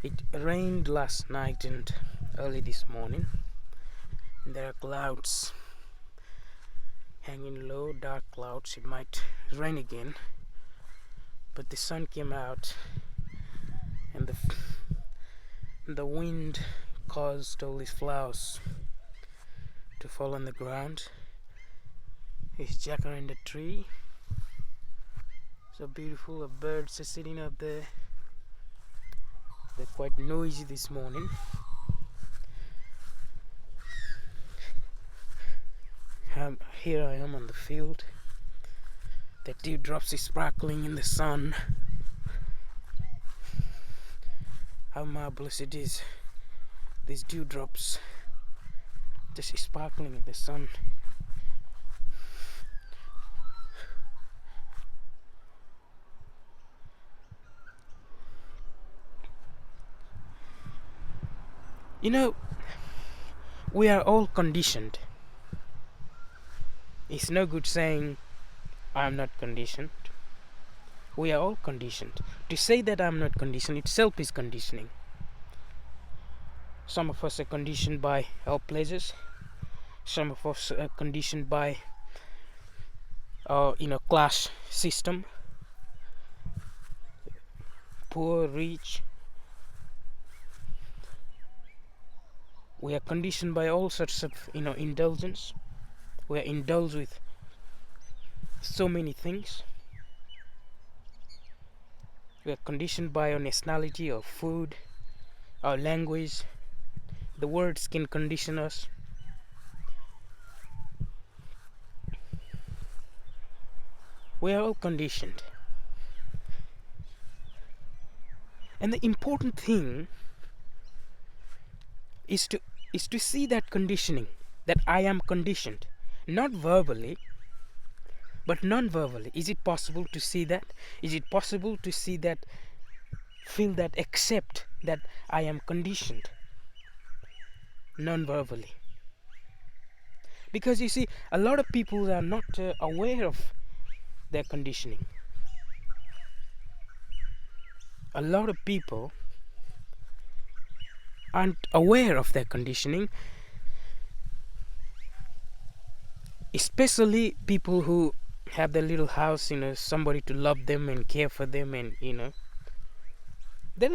It rained last night and early this morning. And there are clouds hanging low, dark clouds. It might rain again. But the sun came out and the wind caused all these flowers to fall on the ground. It's jacaranda tree. So beautiful. The birds are sitting up there. They're quite noisy this morning. Here I am on the field. The dewdrops is sparkling in the sun. How marvelous it is. These dewdrops just sparkling in the sun. You know, we are all conditioned. It's no good saying I'm not conditioned. We are all conditioned. To say that I'm not conditioned itself is conditioning. Some of us are conditioned by our pleasures. Some of us are conditioned by our class system. Poor, rich. We are conditioned by all sorts of indulgence. We are indulged with so many things. We are conditioned by our nationality, our food, our language. The words can condition us. We are all conditioned. And the important thing is to see that conditioning, that I am conditioned, not verbally, but non-verbally. Is it possible to see that? Is it possible to see that, feel that, accept that I am conditioned non-verbally? Because you see, a lot of people are not aware of their conditioning. A lot of people aren't aware of their conditioning, especially people who have their little house, somebody to love them and care for them, and they're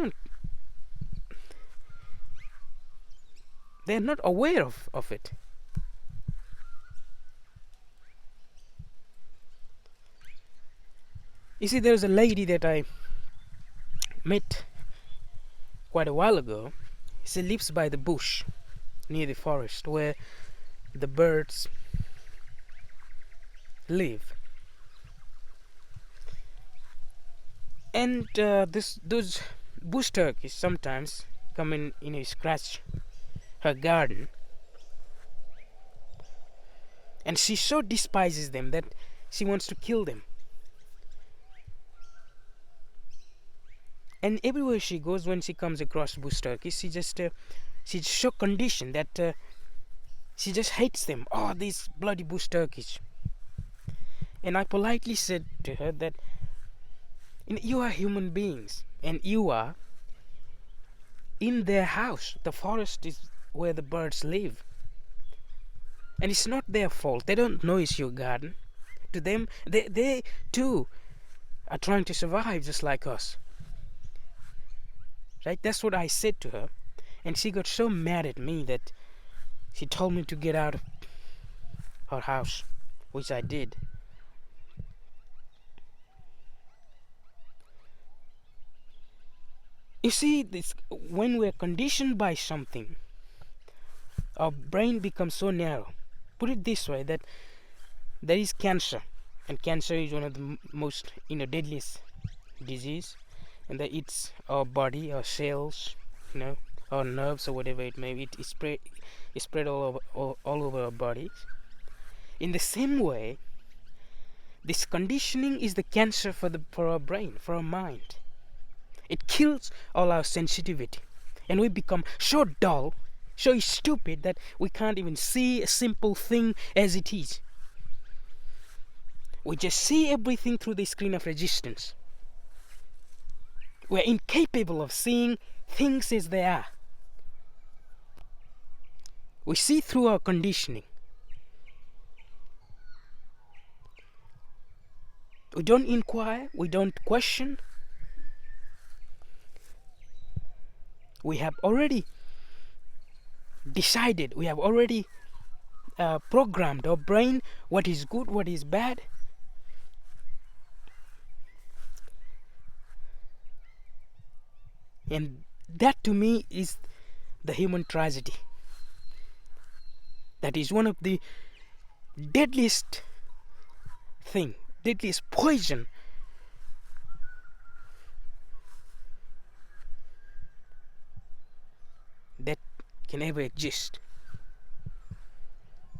not aware of it. You see, there's a lady that I met quite a while ago. She lives by the bush, near the forest, where the birds live. And those bush turkeys sometimes come in, scratch her garden. And she so despises them that she wants to kill them. And everywhere she goes, when she comes across bush turkeys, she's so conditioned that she just hates them. Oh, these bloody bush turkeys. And I politely said to her that you are human beings, and you are in their house. The forest is where the birds live. And it's not their fault. They don't know it's your garden. To them, they too are trying to survive just like us. Right? That's what I said to her. And she got so mad at me that she told me to get out of her house, which I did. You see, when we're conditioned by something, our brain becomes so narrow. Put it this way, that there is cancer, and cancer is one of the most deadliest disease, and that it's our body, our cells, our nerves, or whatever it may be. It spread all over our bodies. In the same way, this conditioning is the cancer for our brain, for our mind. It kills all our sensitivity, and we become so dull, so stupid, that we can't even see a simple thing as it is. We just see everything through the screen of resistance. We're incapable of seeing things as they are. We see through our conditioning. We don't inquire, we don't question. We have already decided, we have already programmed our brain what is good, what is bad. And that to me is the human tragedy. That is one of the deadliest poison that can ever exist.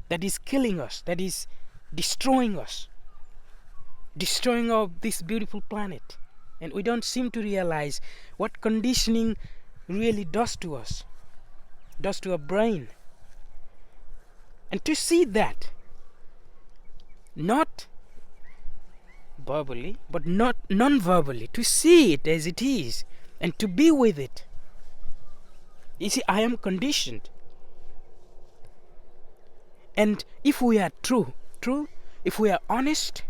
That is killing us, that is destroying us, destroying this beautiful planet. And we don't seem to realize what conditioning really does to us, does to our brain. And to see that, not verbally, but not non-verbally, to see it as it is, and to be with it. You see, I am conditioned. And if we are true, if we are honest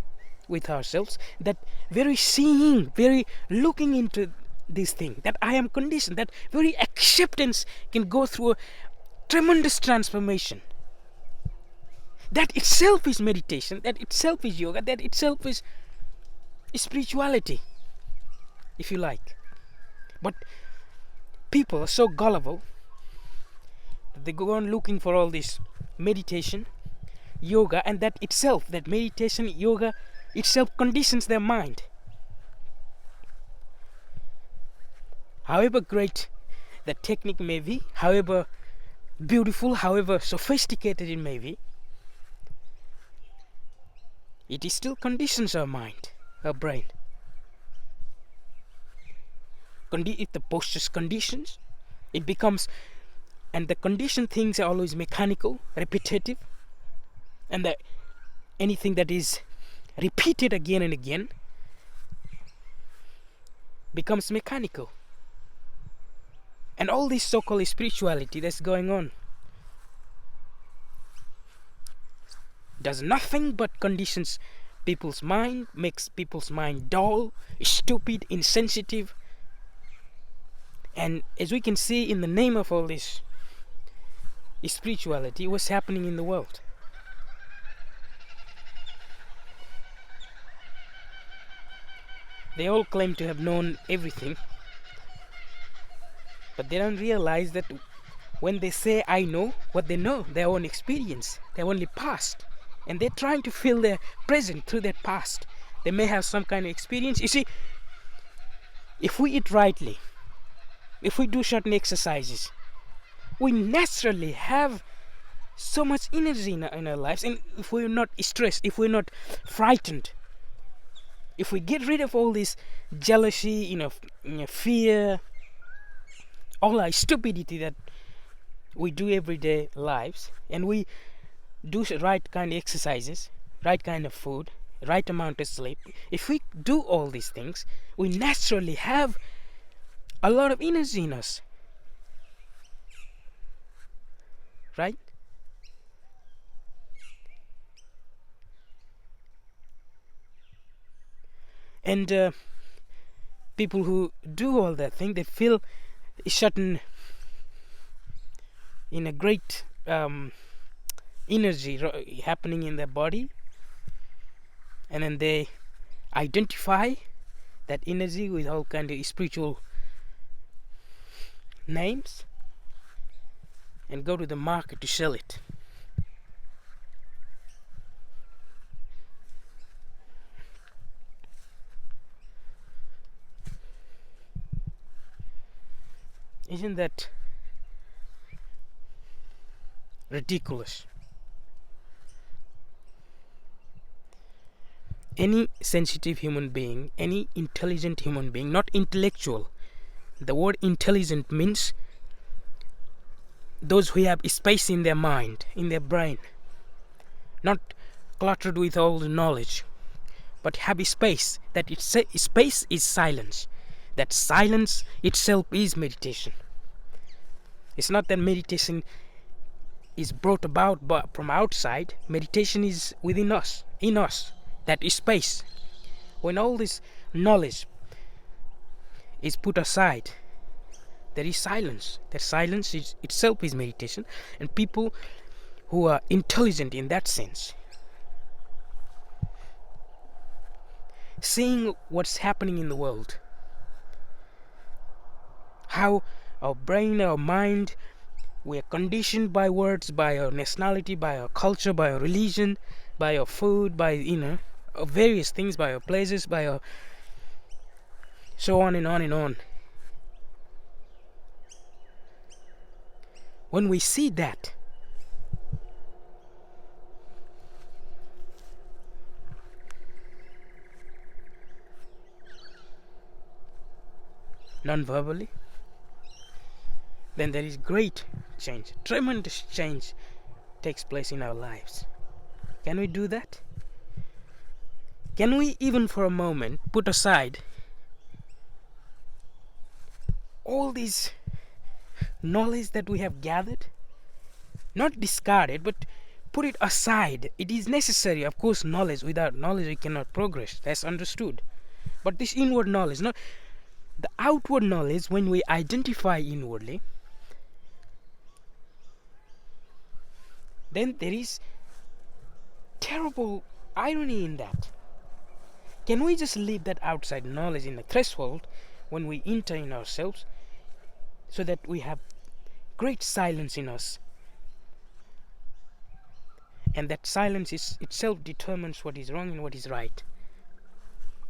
with ourselves, that very seeing, very looking into this thing, that I am conditioned, that very acceptance can go through a tremendous transformation. That itself is meditation, that itself is yoga, that itself is spirituality, if you like. But people are so gullible that they go on looking for all this meditation, yoga, and that meditation, yoga itself conditions their mind. However great the technique may be, however beautiful, however sophisticated it may be, it still conditions our mind, our brain. If the posture's conditions, it becomes, and the conditioned things are always mechanical, repetitive, and anything that is repeated again and again becomes mechanical. And all this so-called spirituality that's going on does nothing but conditions people's mind, makes people's mind dull, stupid, insensitive. And as we can see in the name of all this spirituality, what's happening in the world? They all claim to have known everything, but they don't realize that when they say I know, what they know, their own experience, their only past, and they're trying to fill their present through their past. They may have some kind of experience. You see, if we eat rightly, if we do certain exercises, we naturally have so much energy in our lives. And if we're not stressed, if we're not frightened, if we get rid of all this jealousy, fear, all our stupidity that we do everyday lives, and we do right kind of exercises, right kind of food, right amount of sleep, if we do all these things, we naturally have a lot of energy in us, right? And people who do all that thing, they feel a certain in a great energy happening in their body, and then they identify that energy with all kind of spiritual names and go to the market to sell it. Isn't that ridiculous? Any sensitive human being, any intelligent human being, not intellectual. The word intelligent means those who have space in their mind, in their brain, not cluttered with all the knowledge, but have a space, that space is silence. that silence itself is meditation. It's not that meditation is brought about from outside. Meditation is within us, in us. That is space. When all this knowledge is put aside, there is silence. That silence itself is meditation. And people who are intelligent in that sense, seeing what's happening in the world, how our brain, our mind, we are conditioned by words, by our nationality, by our culture, by our religion, by our food, by various things, by our places, by our so on and on and on. When we see that, non-verbally, then there is great change, tremendous change takes place in our lives. Can we do that? Can we even for a moment put aside all this knowledge that we have gathered? Not discard it, but put it aside. It is necessary, of course. Knowledge, without knowledge we cannot progress, that's understood. But this inward knowledge, not the outward knowledge, when we identify inwardly, then there is terrible irony in that. Can we just leave that outside knowledge in the threshold when we enter in ourselves, so that we have great silence in us, and that silence itself determines what is wrong and what is right?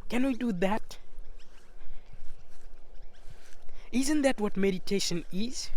Can we do that? Isn't that what meditation is?